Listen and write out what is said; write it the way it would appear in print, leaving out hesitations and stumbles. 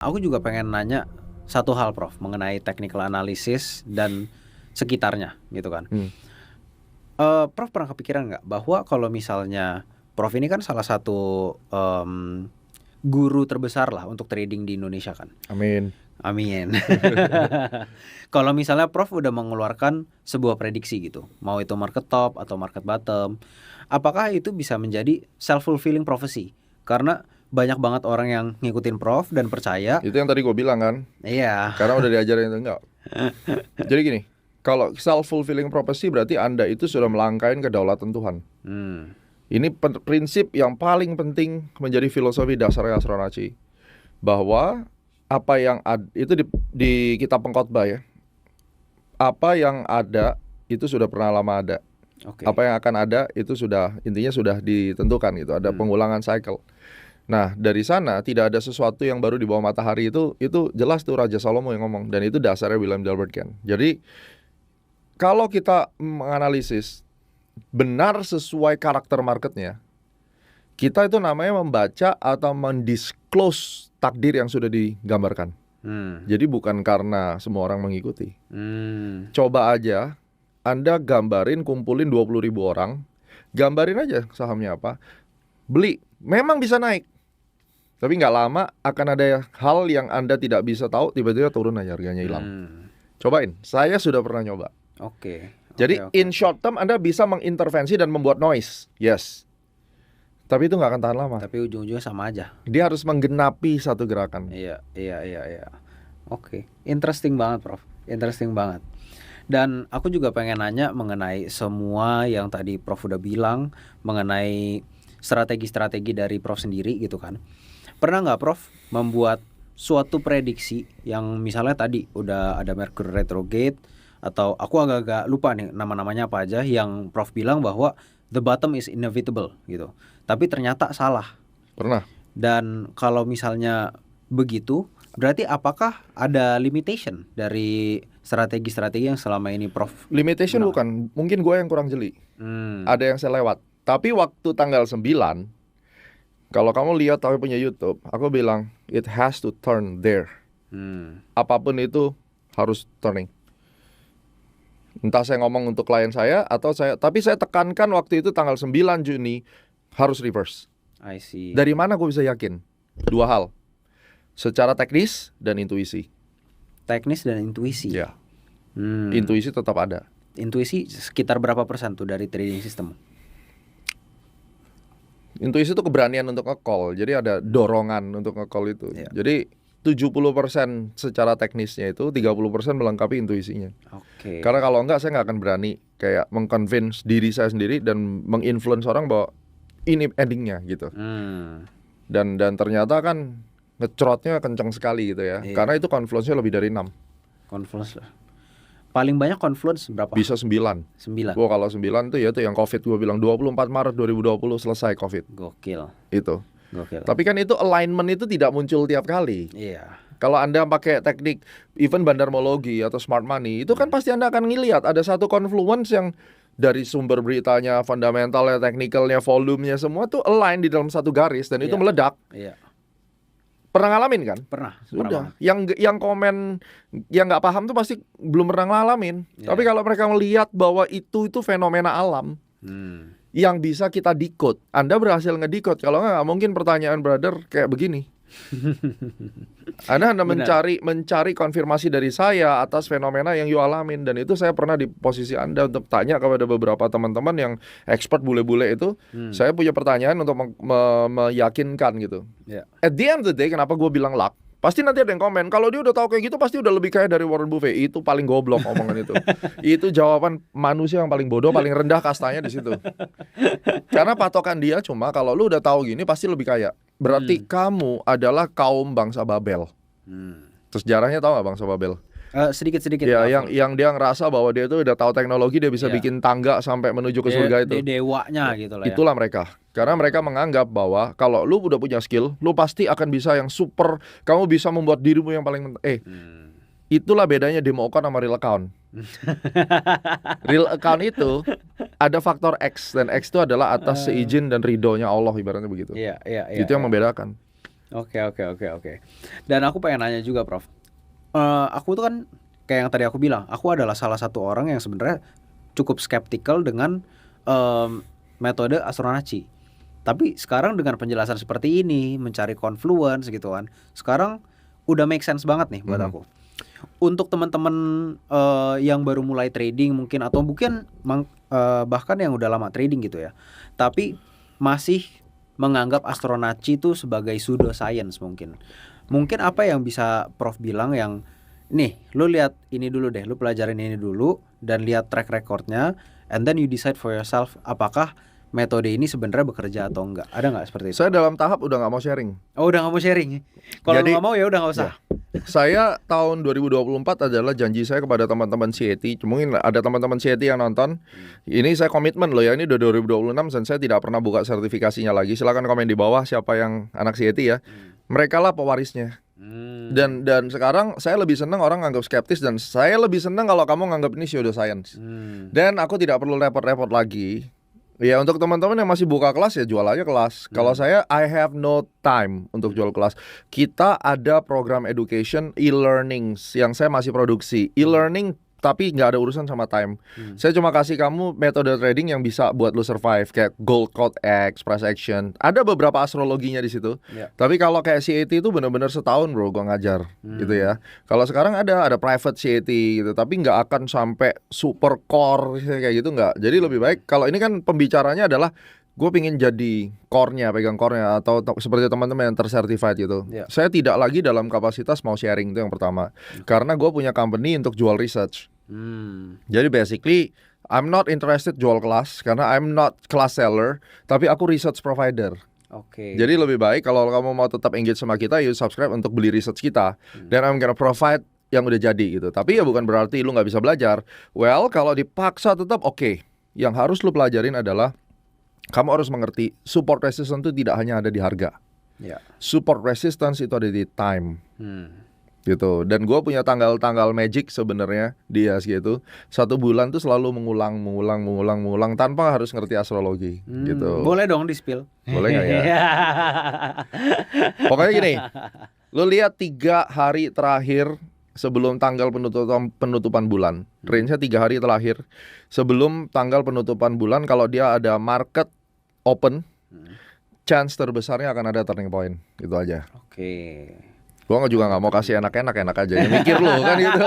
Aku juga pengen nanya satu hal Prof mengenai technical analysis dan sekitarnya gitu kan. Prof pernah kepikiran nggak bahwa kalau misalnya Prof ini kan salah satu guru terbesar lah untuk trading di Indonesia kan. Amin. Amin. Kalau misalnya Prof udah mengeluarkan sebuah prediksi gitu, mau itu market top atau market bottom, apakah itu bisa menjadi self-fulfilling prophecy? Karena banyak banget orang yang ngikutin Prof dan percaya. Itu yang tadi gue bilang kan. Iya. Karena udah diajarin itu enggak. Jadi gini, kalau self-fulfilling prophecy berarti Anda itu sudah melangkahin kedaulatan Tuhan. Ini prinsip yang paling penting menjadi filosofi dasar astronaci. Bahwa apa yang itu di kitab Pengkhotbah ya. Apa yang ada itu sudah pernah lama ada. Okay. Apa yang akan ada itu sudah intinya sudah ditentukan gitu. Ada pengulangan cycle. Nah dari sana tidak ada sesuatu yang baru di bawah matahari itu jelas tuh Raja Salomo yang ngomong, dan itu dasarnya William Delbert Gann. Jadi kalau kita menganalisis benar sesuai karakter marketnya, kita itu namanya membaca atau mendisclose takdir yang sudah digambarkan. Jadi bukan karena semua orang mengikuti. Coba aja Anda gambarin, kumpulin 20.000 orang, gambarin aja sahamnya apa, beli, memang bisa naik. Tapi nggak lama akan ada hal yang Anda tidak bisa tahu, tiba-tiba turun aja harganya hilang. Cobain, saya sudah pernah nyoba. Jadi in short term Anda bisa mengintervensi dan membuat noise, yes. Tapi itu nggak akan tahan lama. Tapi ujung-ujungnya sama aja. Dia harus menggenapi satu gerakan. Iya. Oke, interesting banget Prof, interesting banget. Dan aku juga pengen nanya mengenai semua yang tadi Prof udah bilang mengenai strategi-strategi dari Prof sendiri gitu kan. Pernah nggak Prof membuat suatu prediksi yang misalnya tadi udah ada Mercury retrograde, atau aku agak-agak lupa nih nama-namanya apa aja, yang Prof bilang bahwa the bottom is inevitable gitu, tapi ternyata salah. Pernah. Dan kalau misalnya begitu, berarti apakah ada limitation dari strategi-strategi yang selama ini Prof? Limitation bukan, mungkin gue yang kurang jeli. Ada yang saya lewat. Tapi waktu tanggal 9, kalau kamu lihat aku punya YouTube, aku bilang it has to turn there. Apapun itu harus turning. Entah saya ngomong untuk klien saya atau tapi saya tekankan waktu itu tanggal 9 Juni harus reverse. I see. Dari mana gue bisa yakin? Dua hal. Secara teknis dan intuisi. Teknis dan intuisi. Ya. Intuisi tetap ada. Intuisi sekitar berapa persen tuh dari trading system? Intuisi itu keberanian untuk nge-call. Jadi ada dorongan untuk nge-call itu. Yeah. Jadi 70% secara teknisnya itu, 30% melengkapi intuisinya. Karena kalau enggak saya nggak akan berani kayak meng-convince diri saya sendiri dan meng-influence orang bahwa ini endingnya gitu. Dan ternyata kan ngecrotnya kencang sekali gitu ya. Karena itu confluence-nya lebih dari 6. Confluence lah. Paling banyak confluence berapa? Bisa 9. Gua kalau 9 tuh ya itu yang Covid gua bilang 24 Maret 2020 selesai Covid. Gokil. Itu. Gokil. Tapi kan itu alignment itu tidak muncul tiap kali. Iya. Kalau Anda pakai teknik even bandarmologi atau smart money, itu kan pasti Anda akan ngelihat ada satu confluence yang dari sumber beritanya, fundamentalnya, teknikalnya, volumenya semua tuh align di dalam satu garis dan itu meledak. Iya. Pernah ngalamin kan? Pernah. Sudah. Yang komen yang nggak paham tuh pasti belum pernah ngalamin. Tapi kalau mereka melihat bahwa itu fenomena alam yang bisa kita decode, Anda berhasil ngedecode. Kalau nggak mungkin pertanyaan brother kayak begini. Anda mencari konfirmasi dari saya atas fenomena yang you alamin, dan itu saya pernah di posisi Anda untuk tanya kepada beberapa teman-teman yang expert bule-bule itu. Saya punya pertanyaan untuk meyakinkan gitu. At the end of the day, kenapa gue bilang luck? Pasti nanti ada yang komen, kalau dia udah tahu kayak gitu pasti udah lebih kaya dari Warren Buffett. Itu paling goblok omongan itu. Itu jawaban manusia yang paling bodoh, paling rendah kastanya di situ. Karena patokan dia cuma kalau lu udah tahu gini pasti lebih kaya. Berarti kamu adalah kaum bangsa Babel. Terus sejarahnya tahu nggak bangsa Babel? Sedikit-sedikit. Ya, yang dia ngerasa bahwa dia tuh udah tahu teknologi, dia bisa bikin tangga sampai menuju ke surga itu. Dewanya gitu lah ya. Itulah mereka. Karena mereka menganggap bahwa kalau lu udah punya skill, lu pasti akan bisa yang super. Kamu bisa membuat dirimu yang paling itulah bedanya demo account sama real account. Real account itu ada faktor X, dan X itu adalah atas seizin dan ridhonya Allah, ibaratnya begitu. Iya. Itu yang membedakan. Oke. Dan aku pengen nanya juga, Prof. Aku tuh kan kayak yang tadi aku bilang, aku adalah salah satu orang yang sebenarnya cukup skeptikal dengan metode Astronaci. Tapi sekarang dengan penjelasan seperti ini, mencari confluence gitu kan, sekarang udah make sense banget nih buat aku. Untuk teman-teman yang baru mulai trading mungkin, atau mungkin bahkan yang udah lama trading gitu ya, tapi masih menganggap Astronaci itu sebagai pseudoscience mungkin. Mungkin apa yang bisa Prof bilang yang nih, lu lihat ini dulu deh, lu pelajarin ini dulu dan lihat track recordnya, and then you decide for yourself apakah metode ini sebenarnya bekerja atau enggak. Ada nggak seperti itu? Saya dalam tahap udah nggak mau sharing. Oh, udah nggak mau sharing. Kalau lu Jadi, nggak mau ya udah nggak usah. Saya tahun 2024 adalah janji saya kepada teman-teman CAT. Mungkin ada teman-teman CAT yang nonton. Ini saya komitmen loh ya, ini udah 2026 dan saya tidak pernah buka sertifikasinya lagi. Silakan komen di bawah siapa yang anak CAT ya. Mereka lah pewarisnya. Dan sekarang saya lebih senang orang nganggap skeptis, dan saya lebih senang kalau kamu nganggap ini pseudoscience. Dan aku tidak perlu repot-repot lagi. Ya, untuk teman-teman yang masih buka kelas ya jual aja kelas. Kalau saya, I have no time untuk jual kelas. Kita ada program education e-learning yang saya masih produksi. E-learning tapi nggak ada urusan sama time. Saya cuma kasih kamu metode trading yang bisa buat lu survive, kayak gold code X, price action. Ada beberapa astrologinya di situ. Tapi kalau kayak CAT itu benar-benar setahun bro gua ngajar gitu ya. Kalau sekarang ada private CAT gitu, tapi nggak akan sampai super core kayak gitu nggak. Jadi lebih baik kalau ini kan pembicaranya adalah gue pingin jadi core-nya, pegang core-nya, atau seperti teman-teman yang tersertified gitu. Saya tidak lagi dalam kapasitas mau sharing, itu yang pertama. Karena gue punya company untuk jual research. Jadi basically I'm not interested jual kelas, karena I'm not class seller, tapi aku research provider. Jadi lebih baik kalau kamu mau tetap engage sama kita, you subscribe untuk beli research kita. Dan I'm gonna provide yang udah jadi gitu. Tapi ya bukan berarti lu nggak bisa belajar. Well, kalau dipaksa tetap oke. Yang harus lu pelajarin adalah kamu harus mengerti support resistance itu tidak hanya ada di harga. Support resistance itu ada di time. Gitu. Dan gue punya tanggal-tanggal magic sebenarnya di IHSG itu. 1 bulan tuh selalu mengulang tanpa harus ngerti astrologi gitu. Boleh dong di-spill. Boleh nggak ya? Pokoknya gini, lu lihat 3 hari terakhir sebelum tanggal penutupan bulan. Range-nya 3 hari terakhir sebelum tanggal penutupan bulan, kalau dia ada market open, chance terbesarnya akan ada turning point. Itu aja. Gua juga nggak mau kasih enak-enak aja. Ya mikir lo kan gitu.